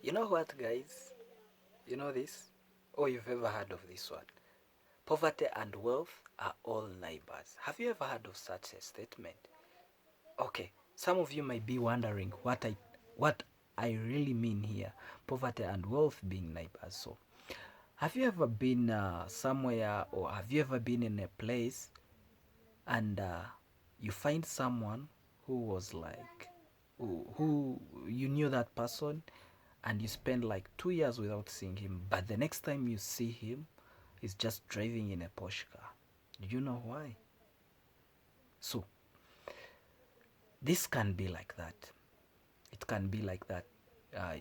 You know what, guys? You know this? Or you've ever heard of this one? Poverty and wealth are all neighbors. Have you ever heard of such a statement? Okay, some of you might be wondering what I really mean here. Poverty and wealth being neighbors. So, have you ever been somewhere, or have you ever been in a place and you find someone who was like who you knew that person, and you spend like 2 years without seeing him, but the next time you see him he's just driving in a Porsche car? Do you know why? So this can be like that. It can be like that.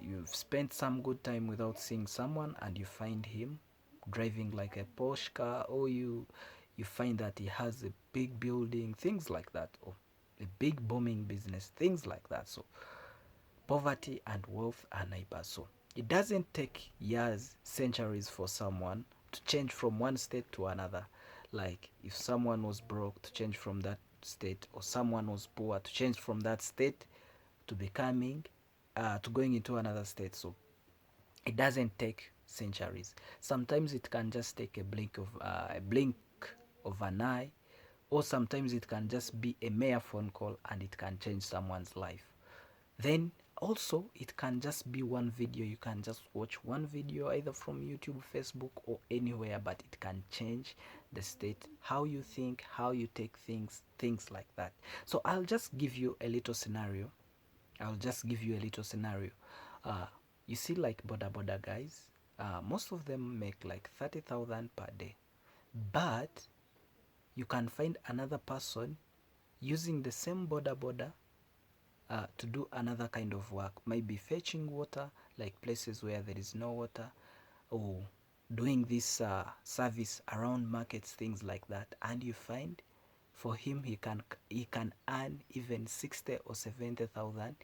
You've spent some good time without seeing someone, and you find him driving like a Porsche car, or you find that he has a big building, things like that, or a big booming business, things like that. So poverty and wealth are neighbors. So it doesn't take years, centuries for someone to change from one state to another. Like if someone was broke, to change from that state, or someone was poor, to change from that state to becoming to going into another state. So it doesn't take centuries. Sometimes it can just take a blink of an eye, or sometimes it can just be a mere phone call and it can change someone's life. Then also it can just be one video. You can just watch one video either from YouTube, Facebook, or anywhere, but it can change the state, how you think, how you take things like that. So I'll just give you a little scenario. uh, you see, like boda guys, most of them make like 30,000 per day, but you can find another person using the same boda to do another kind of work, maybe fetching water, like places where there is no water, or doing this service around markets, things like that. And you find for him he can earn even 60 or 70,000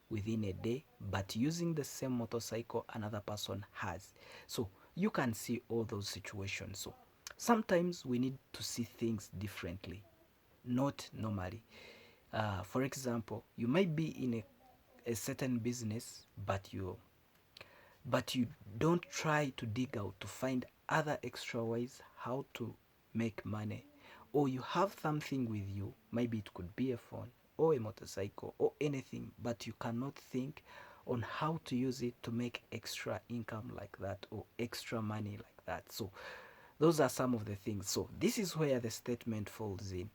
within a day, but using the same motorcycle another person has. So you can see all those situations. So sometimes we need to see things differently, not normally. For example, you might be in a certain business, but you don't try to dig out to find other extra ways how to make money. Or you have something with you, maybe it could be a phone or a motorcycle or anything, but you cannot think on how to use it to make extra income like that, or extra money like that. So those are some of the things. So this is where the statement falls in.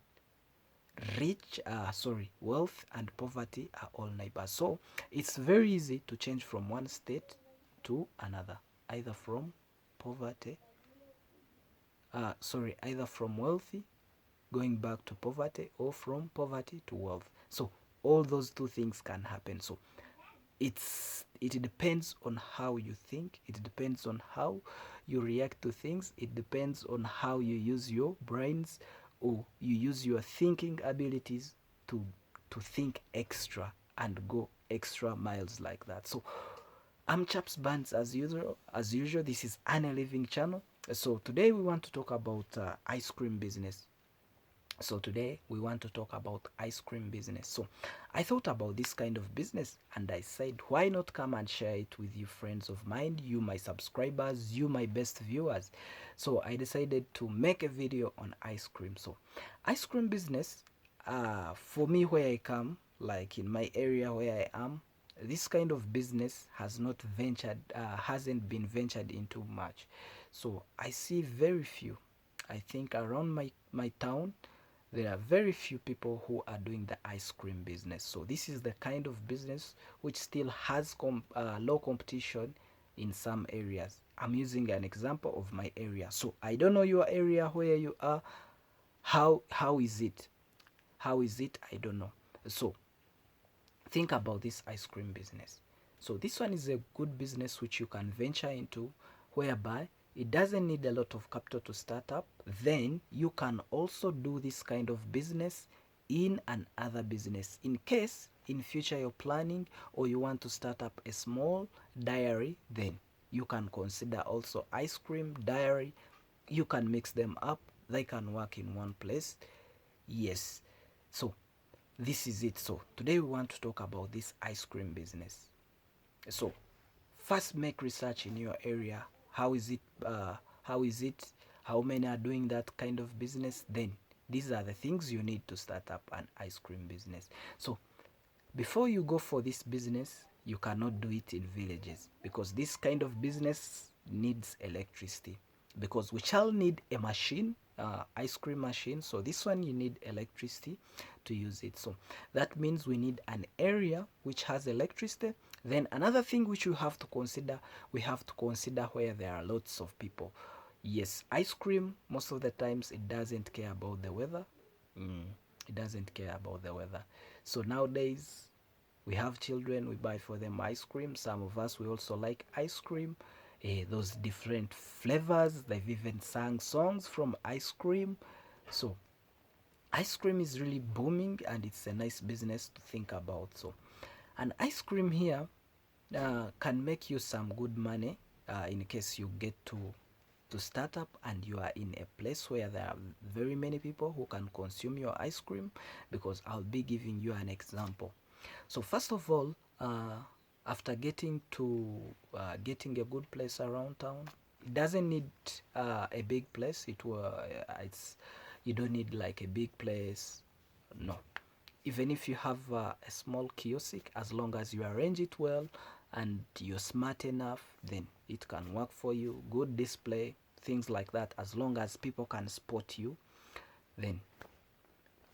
Wealth and poverty are all neighbors. So it's very easy to change from one state to another, either from poverty, either from wealthy going back to poverty, or from poverty to wealth. So all those two things can happen. So it depends on how you think, it depends on how you react to things, it depends on how you use your brains, or you use your thinking abilities to think extra and go extra miles like that. So I'm Chaps Bands. As usual, this is Anna Living channel. So today we want to talk about ice cream business. Ice cream business. So I thought about this kind of business, and I said, why not come and share it with you friends of mine, you my subscribers, you my best viewers. So I decided to make a video on ice cream. So ice cream business, for me, where I come, like in my area where I am, this kind of business hasn't been ventured into much. So I see very few. I think around my town there are very few people who are doing the ice cream business. So this is the kind of business which still has low competition in some areas. I'm using an example of my area. So I don't know your area where you are. How is it? How is it? I don't know. So think about this ice cream business. So this one is a good business which you can venture into, whereby it doesn't need a lot of capital to start up. Then you can also do this kind of business in another business, in case in future you're planning or you want to start up a small dairy. Then you can consider also ice cream dairy. You can mix them up, they can work in one place. Yes. So this is it. So today we want to talk about this ice cream business. So first make research in your area. How is it? How is it? How many are doing that kind of business? Then these are the things you need to start up an ice cream business. So before you go for this business, you cannot do it in villages, because this kind of business needs electricity, because we shall need a machine, ice cream machine. So this one you need electricity to use it. So that means we need an area which has electricity. Then another thing which we have to consider where there are lots of people. Yes, ice cream, most of the times it doesn't care about the weather. It doesn't care about the weather. So nowadays we have children, we buy for them ice cream. Some of us, we also like ice cream, those different flavors. They've even sung songs from ice cream. So ice cream is really booming, and it's a nice business to think about. So an ice cream here can make you some good money, in case you get to start up and you are in a place where there are very many people who can consume your ice cream, because I'll be giving you an example. So first of all, after getting a good place around town, it doesn't need a big place. It's You don't need like a big place. No, even if you have a small kiosk, as long as you arrange it well and you're smart enough, then it can work for you. Good display, things like that. As long as people can spot you, then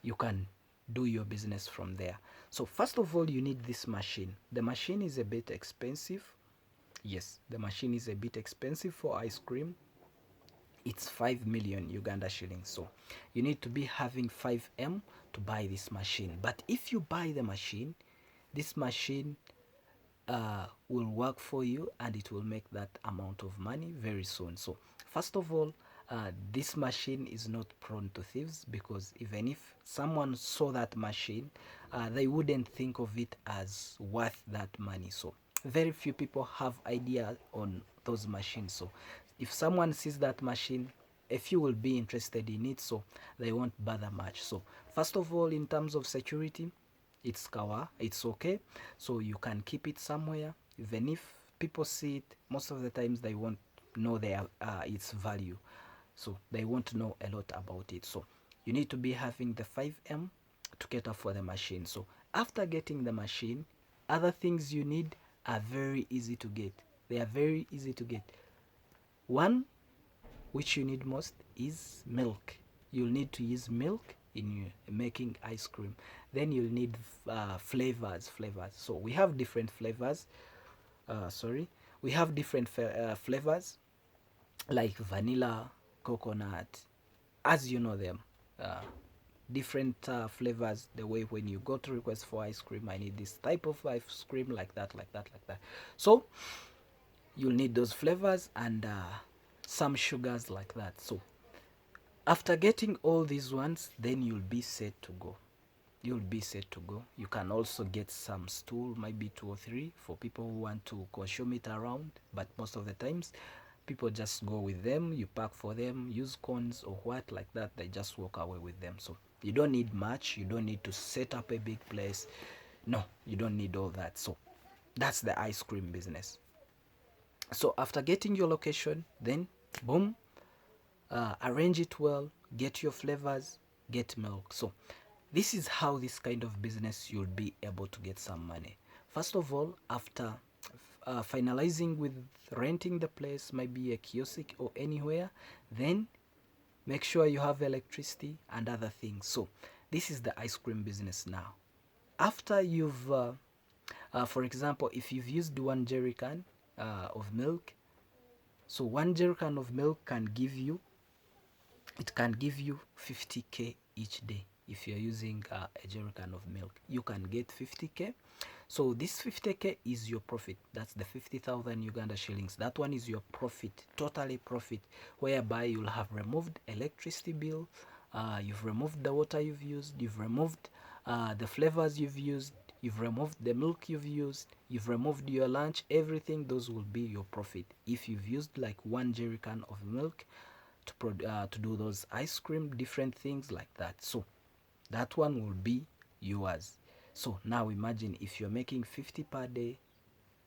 you can do your business from there. So first of all, you need this machine. The machine is a bit expensive. Yes, the machine is a bit expensive for ice cream. It's 5 million Uganda shillings. So you need to be having 5M to buy this machine. But if you buy the machine, this machine will work for you, and it will make that amount of money very soon. So first of all, this machine is not prone to thieves, because even if someone saw that machine, they wouldn't think of it as worth that money. So very few people have idea on those machines. So if someone sees that machine, a few will be interested in it, so they won't bother much. So first of all, in terms of security, it's okay. So you can keep it somewhere. Even if people see it, most of the times they won't know its value, so they won't know a lot about it. So you need to be having the 5M to cater for the machine. So after getting the machine, other things you need are very easy to get. They are very easy to get. One which you need most is milk. You'll need to use milk in your making ice cream. Then you'll need flavors. So we have different flavors. We have different flavors, like vanilla, coconut, as you know them. Uh, Different flavors. The way when you go to request for ice cream, I need this type of ice cream, like that, like that, like that. So you'll need those flavors and some sugars, like that. So after getting all these ones, then you'll be set to go. You can also get some stool, maybe 2 or 3, for people who want to consume it around, but most of the times people just go with them. You pack for them, use cones or what, like that. They just walk away with them. So you don't need much. You don't need to set up a big place. No, you don't need all that. So that's the ice cream business. So after getting your location, then boom, arrange it well, get your flavors, get milk. So this is how this kind of business you'll be able to get some money. First of all, after finalizing with renting the place, maybe a kiosk or anywhere, then make sure you have electricity and other things. So this is the ice cream business now. After you've for example, if you've used 1 jerrycan of milk, so 1 jerrycan of milk can give you 50k each day. If you're using a jerrycan of milk, you can get 50k. So this 50k is your profit. That's the 50,000 Uganda shillings. That one is your profit, totally profit, whereby you'll have removed electricity bill, you've removed the water you've used, you've removed the flavors you've used, you've removed the milk you've used, you've removed your lunch, everything. Those will be your profit if you've used like 1 jerrycan of milk to do those ice cream, different things like that. So that one will be yours. So now imagine if you're making 50 per day,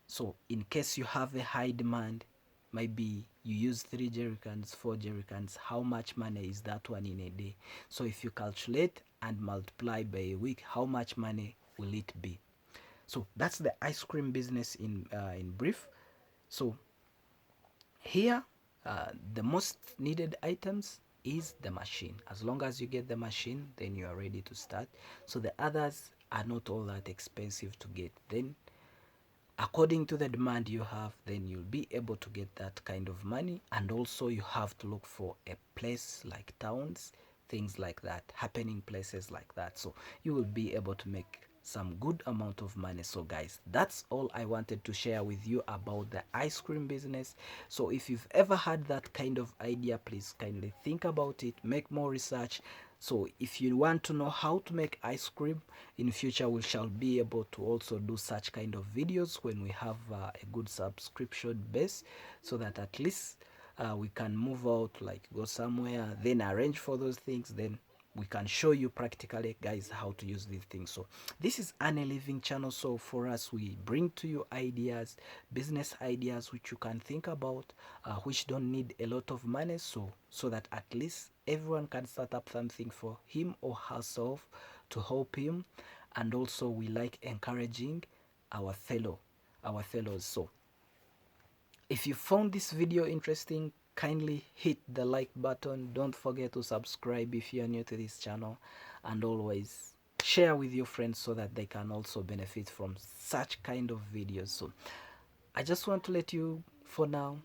So in case you have a high demand, maybe you use 3 jerry cans, 4 jerry cans, how much money is that one in a day? So if you calculate and multiply by a week, how much money will it be? So that's the ice cream business in brief. So here, the most needed items is the machine. As long as you get the machine, then you are ready to start. So the others are not all that expensive to get. Then according to the demand you have, then you'll be able to get that kind of money. And also you have to look for a place like towns, things like that, happening places like that, so you will be able to make some good amount of money. So guys, that's all I wanted to share with you about the ice cream business. So if you've ever had that kind of idea, please kindly think about it, make more research. So if you want to know how to make ice cream in future, we shall be able to also do such kind of videos when we have a good subscription base, so that at least we can move out, like go somewhere, then arrange for those things, then we can show you practically, guys, how to use these things. So this is a living channel. So for us, we bring to you ideas, business ideas which you can think about, which don't need a lot of money, so that at least everyone can start up something for him or herself to help him. And also we like encouraging our fellows. So if you found this video interesting, kindly hit the like button. Don't forget to subscribe if you are new to this channel, and always share with your friends so that they can also benefit from such kind of videos. So I just want to let you for now.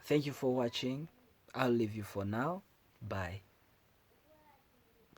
Thank you for watching. I'll leave you for now. Bye.